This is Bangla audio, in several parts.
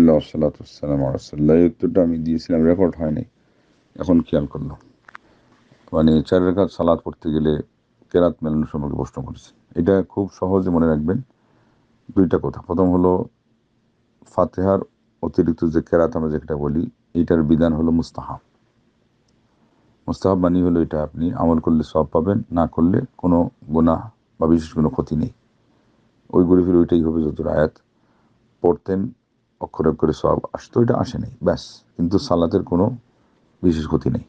আলহামদুলিল্লাহ ওয়াসসালাতু ওয়াসসালামু আলা রাসূলিল্লাহ। এই উত্তরটা আমি দিয়েছিলাম, রেকর্ড হয়নি, এখন খেয়াল করলাম। মানে 4 রাকাত সালাত পড়তে গেলে কেরাত মেলানো সম্পর্কে প্রশ্ন করেছেন। এটা খুব সহজে মনে রাখবেন। 2টা কথা। প্রথম হলো, ফাতিহার অতিরিক্ত যে কেরাত আমরা যেটা বলি, এটার বিধান হলো মুস্তাহাব। মুস্তাহাব মানে হলো এটা আপনি আমল করলে সওয়াব পাবেন, না করলে কোনো গুনাহ বা বিশেষ কোনো ক্ষতি নেই। ওই ঘুরে ফিরে ওইটাই হবে যত আয়াত পড়তেন অক্ষরে অক্ষরে সওয়াব আসতো, এটা আসে নাই, ব্যাস। কিন্তু সালাতের কোনো বিশেষ ক্ষতি নেই।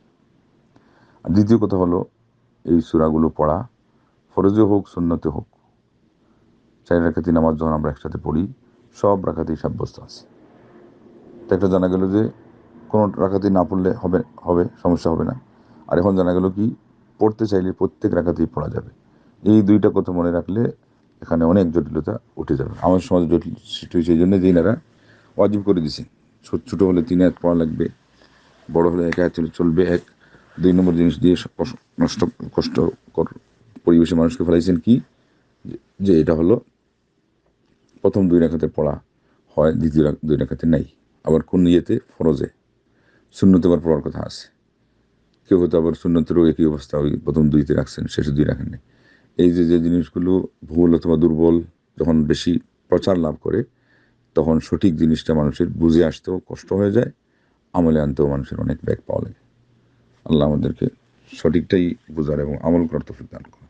আর দ্বিতীয় কথা হলো, এই সূরাগুলো পড়া ফরজে হোক সুন্নতে হোক, 4 রাকাতি নামাজ যখন আমরা একসাথে পড়ি, সব রাকাতেই সাব্যস্ত আছে। তো একটা জানা গেল যে কোনো রাকাতি না পড়লে হবে সমস্যা হবে না। আর এখন জানা গেল কি, পড়তে চাইলে প্রত্যেক রাকাতেই পড়া যাবে। এই 2টা কথা মনে রাখলে এখানে অনেক জটিলতা উঠে যাবে। আমার সমাজে জটিল সৃষ্টি হয়েছে এই জন্য যে এনারা ওয়াজিব করে দিছে, ছোট হলে 3 আয়াত পড়া লাগবে, বড় হলে 1 আয়াত চলবে। 2 নম্বর জিনিস দিয়ে কষ্টকর পরিবেশে মানুষকে ফেলাইছেন কি, যে এটা হলো প্রথম 2 রাকাতে পড়া হয়, দ্বিতীয় 2 রাকাতে নাই। আবার কোন ইয়েতে, ফরজে, সুন্নতে আবার পড়ার কথা আছে। কেউ হয়তো আবার সুন্নতেরও একই অবস্থা, ওই প্রথম 2তে রাখছেন, শেষে 2 রাখেন নাই। এই যে জিনিসগুলো ভুল অথবা দুর্বল যখন বেশি প্রচার লাভ করে, তখন সঠিক জিনিসটা মানুষের বুঝে আসতেও কষ্ট হয়ে যায়, আমলে আনতেও মানুষের অনেক ব্যাগ পাওয়া লাগে। আল্লাহ আমাদেরকে সঠিকটাই বোঝার এবং আমল করার তৌফিক দান করুন।